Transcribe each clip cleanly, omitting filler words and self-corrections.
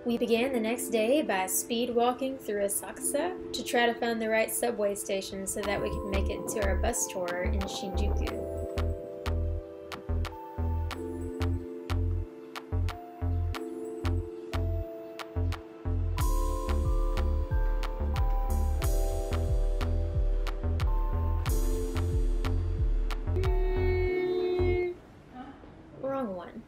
We began the next day by speed walking through Asakusa to try to find the right subway station so that we could make it to our bus tour in Shinjuku. Wrong one.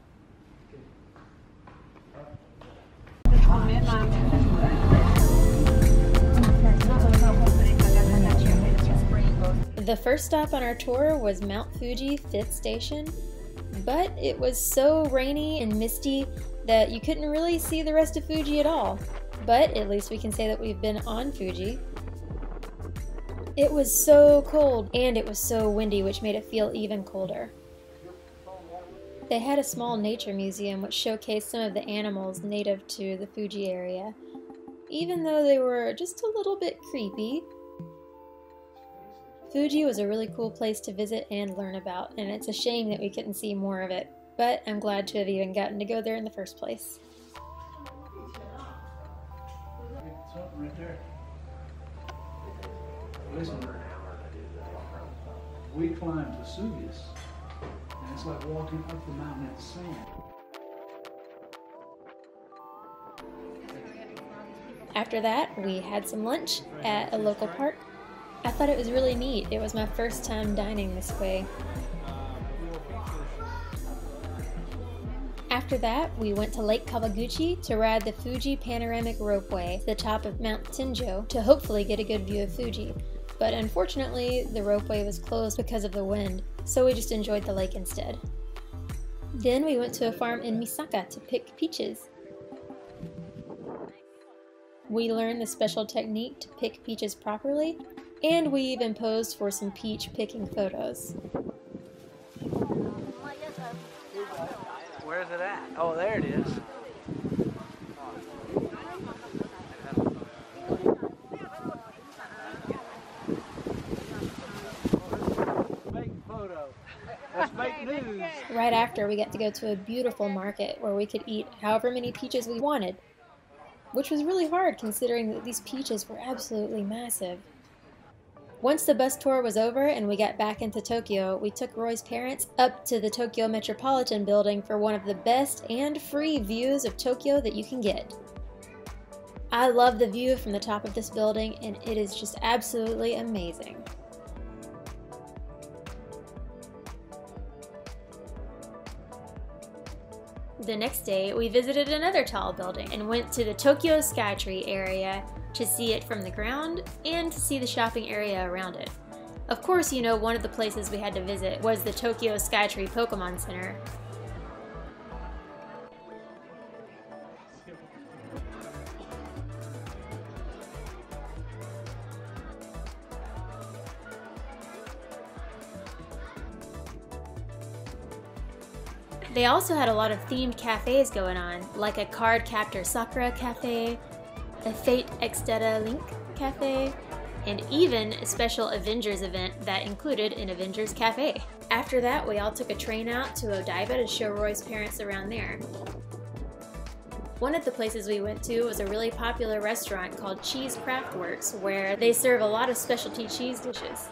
The first stop on our tour was Mount Fuji 5th Station, but it was so rainy and misty that you couldn't really see the rest of Fuji at all. But at least we can say that we've been on Fuji. It was so cold and it was so windy, which made it feel even colder. They had a small nature museum which showcased some of the animals native to the Fuji area, even though they were just a little bit creepy. Fuji was a really cool place to visit and learn about, and it's a shame that we couldn't see more of it, but I'm glad to have even gotten to go there in the first place. Something right there. Listen, we climbed Vesuvius, and it's like walking up the mountain at the sand. After that, we had some lunch at a local park. I thought it was really neat. It was my first time dining this way. After that, we went to Lake Kawaguchi to ride the Fuji Panoramic Ropeway to the top of Mount Tenjo to hopefully get a good view of Fuji. But unfortunately, the ropeway was closed because of the wind, so we just enjoyed the lake instead. Then we went to a farm in Misaka to pick peaches. We learned the special technique to pick peaches properly, and we even posed for some peach picking photos. Where's it at? Oh, there it is. Make photo. Let's make news. Right after, we got to go to a beautiful market where we could eat however many peaches we wanted, which was really hard considering that these peaches were absolutely massive. Once the bus tour was over and we got back into Tokyo, we took Roy's parents up to the Tokyo Metropolitan building for one of the best and free views of Tokyo that you can get. I love the view from the top of this building, and it is just absolutely amazing. The next day, we visited another tall building and went to the Tokyo Skytree area to see it from the ground and to see the shopping area around it. Of course, you know, one of the places we had to visit was the Tokyo Skytree Pokemon Center. They also had a lot of themed cafes going on, like a Card Captor Sakura Cafe, a Fate Exteta Link Cafe, and even a special Avengers event that included an Avengers Cafe. After that, we all took a train out to Odaiba to show Roy's parents around there. One of the places we went to was a really popular restaurant called Cheese Craftworks, where they serve a lot of specialty cheese dishes.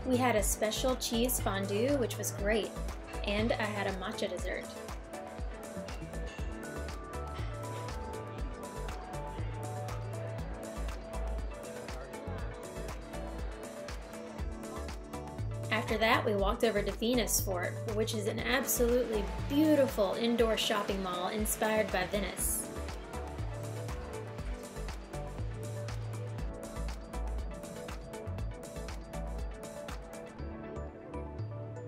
We had a special cheese fondue, which was great, and I had a matcha dessert. After that, we walked over to Venus Fort, which is an absolutely beautiful indoor shopping mall inspired by Venice.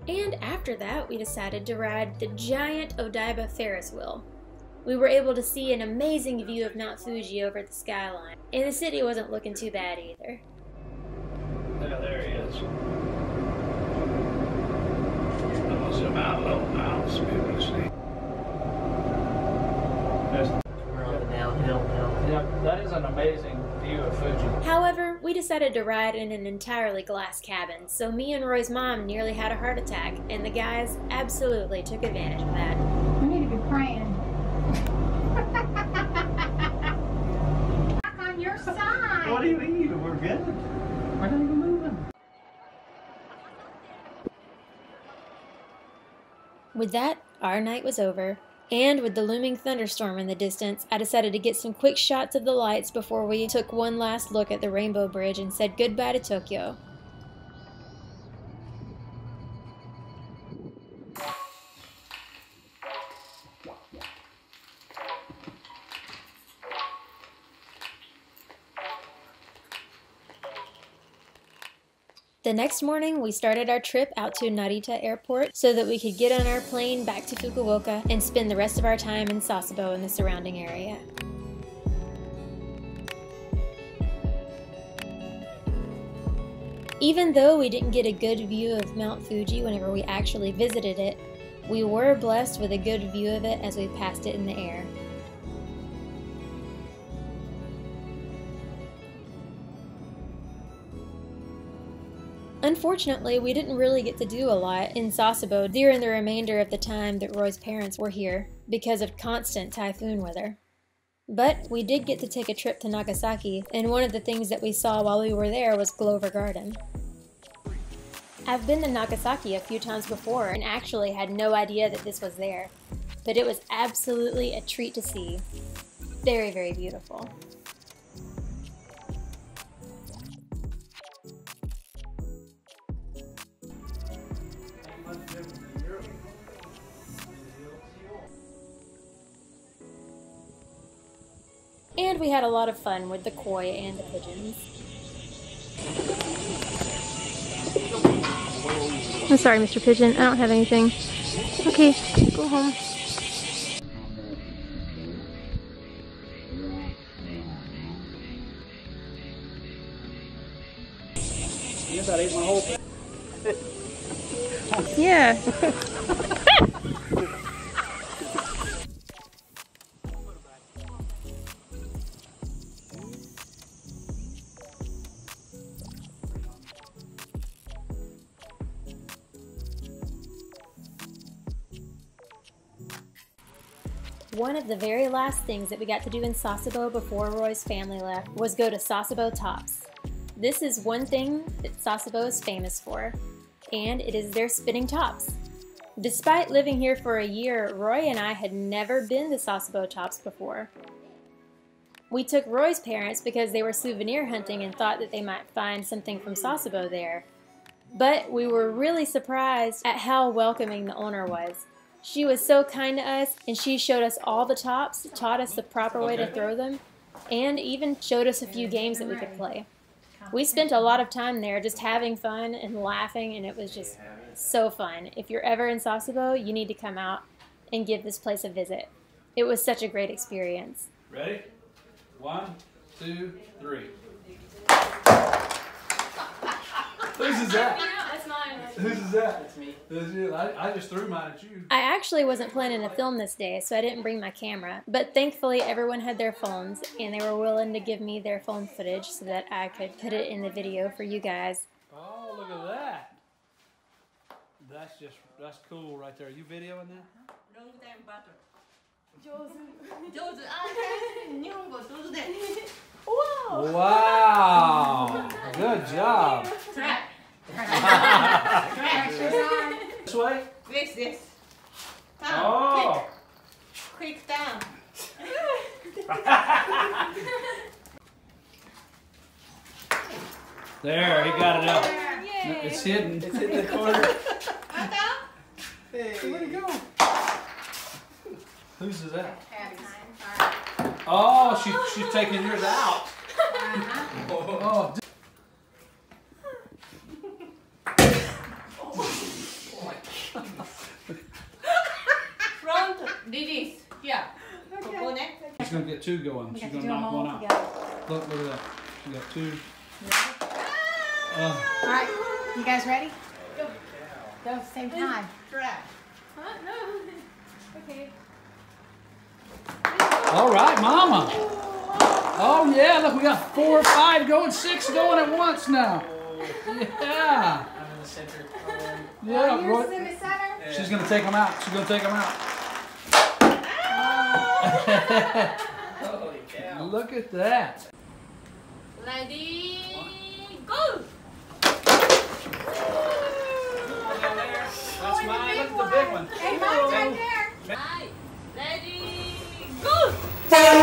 And after that, we decided to ride the giant Odaiba Ferris wheel. we were able to see an amazing view of Mount Fuji over the skyline, and the city wasn't looking too bad either. Yeah, there he is. Almost about a little mouse, people see. We're on the downhill now. Yeah, that is an amazing view of Fuji. However, we decided to ride in an entirely glass cabin, so me and Roy's mom nearly had a heart attack, and the guys absolutely took advantage of that. We need to be praying. Back on your side. What do you mean? We're good. We're not even moving. With that, our night was over, and with the looming thunderstorm in the distance, I decided to get some quick shots of the lights before we took one last look at the Rainbow Bridge and said goodbye to Tokyo. The next morning, we started our trip out to Narita Airport so that we could get on our plane back to Fukuoka and spend the rest of our time in Sasebo and the surrounding area. Even though we didn't get a good view of Mount Fuji whenever we actually visited it, we were blessed with a good view of it as we passed it in the air. Unfortunately, we didn't really get to do a lot in Sasebo during the remainder of the time that Roy's parents were here because of constant typhoon weather. But we did get to take a trip to Nagasaki, and one of the things that we saw while we were there was Glover Garden. I've been to Nagasaki a few times before and actually had no idea that this was there, but it was absolutely a treat to see. Very, very beautiful. And we had a lot of fun with the koi and the pigeons. I'm sorry, Mr. Pigeon. I don't have anything. Okay, go home. You about ate my whole thing. Yeah. One of the very last things that we got to do in Sasebo before Roy's family left was go to Sasebo Tops. This is one thing that Sasebo is famous for, and it is their spinning tops. Despite living here for a year, Roy and I had never been to Sasebo Tops before. We took Roy's parents because they were souvenir hunting and thought that they might find something from Sasebo there. But we were really surprised at how welcoming the owner was. She was so kind to us, and she showed us all the tops, taught us the proper way to throw them, and even showed us a few games that we could play. We spent a lot of time there just having fun and laughing, and it was just so fun. If you're ever in Sasebo, you need to come out and give this place a visit. It was such a great experience. Ready? 1, 2, 3. Whose is that? That's mine. Whose is that? That's me. That's you. I just threw mine at you. I actually wasn't planning to film this day, so I didn't bring my camera, but thankfully everyone had their phones, and they were willing to give me their phone footage so that I could put it in the video for you guys. Oh, look at that. That's cool right there. Are you videoing that? Wow. Good job. This way? This. Oh. Quick down. There, he got it up. Yay. It's hidden. It's in the corner. Hey, where'd it go? Whose is that? Oh, she's taking yours out. Oh. Front, this. Yeah. gonna get 2 going. She's gonna knock one out. Look at that. She got 2. All right, you guys ready? Go. Go, same time. No. Okay. All right, Mama. Oh yeah, look, we got 4 or 5 going, 6 going at once now. Yeah. I'm in the center. Yeah. Yours in the center. She's gonna take them out. She's gonna take them out. Holy cow. Look at that. Ready, go! That's mine. Look at the big one. Hey, mine's right there. Right. Ready, go! That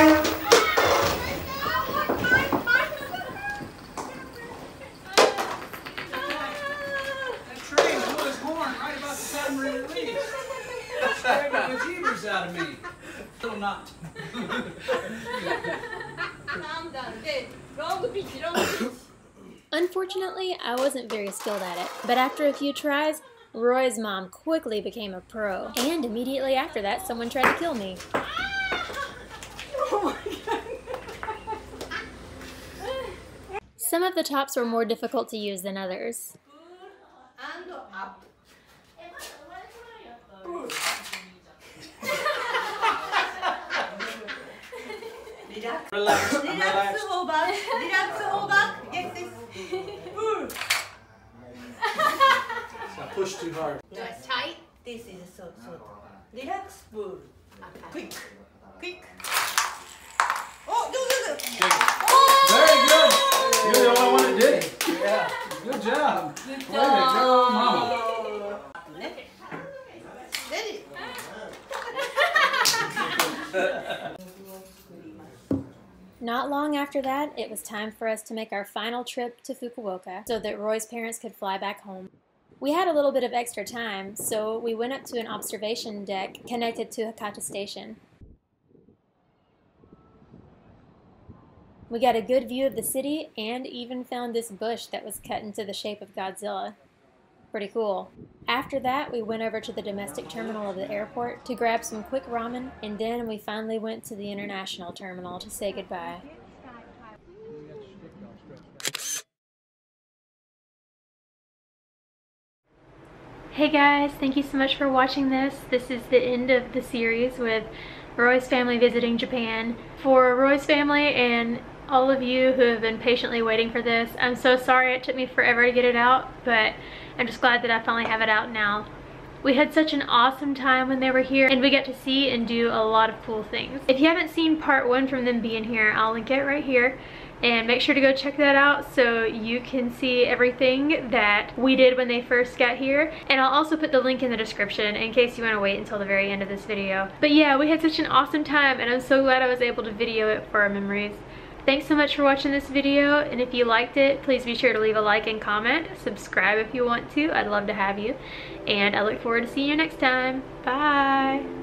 train blew his horn right about the time we released. That scared the bejeebers out of me. Still not. Unfortunately, I wasn't very skilled at it, but after a few tries, Roy's mom quickly became a pro. And immediately after that, someone tried to kill me. Some of the tops were more difficult to use than others. And up. Relax. Relax. Relax, hold back. Relax, hold back. Yes, this. I pushed too hard. No, it's tight. This is so. Relax, pull. Quick. Oh, do. Very good. You're the only one that did it. Yeah. Good job. Way to go, Mama. Ready? Not long after that, it was time for us to make our final trip to Fukuoka so that Roy's parents could fly back home. We had a little bit of extra time, so we went up to an observation deck connected to Hakata Station. We got a good view of the city and even found this bush that was cut into the shape of Godzilla. Pretty cool. After that, we went over to the domestic terminal of the airport to grab some quick ramen, and then we finally went to the international terminal to say goodbye. Hey guys, thank you so much for watching this. This is the end of the series with Roy's family visiting Japan. For Roy's family and all of you who have been patiently waiting for this, I'm so sorry it took me forever to get it out, but I'm just glad that I finally have it out now. We had such an awesome time when they were here, and we got to see and do a lot of cool things. If you haven't seen part 1 from them being here, I'll link it right here. And make sure to go check that out so you can see everything that we did when they first got here. And I'll also put the link in the description in case you want to wait until the very end of this video. But yeah, we had such an awesome time, and I'm so glad I was able to video it for our memories. Thanks so much for watching this video, and if you liked it, please be sure to leave a like and comment. Subscribe if you want to. I'd love to have you. And I look forward to seeing you next time. Bye!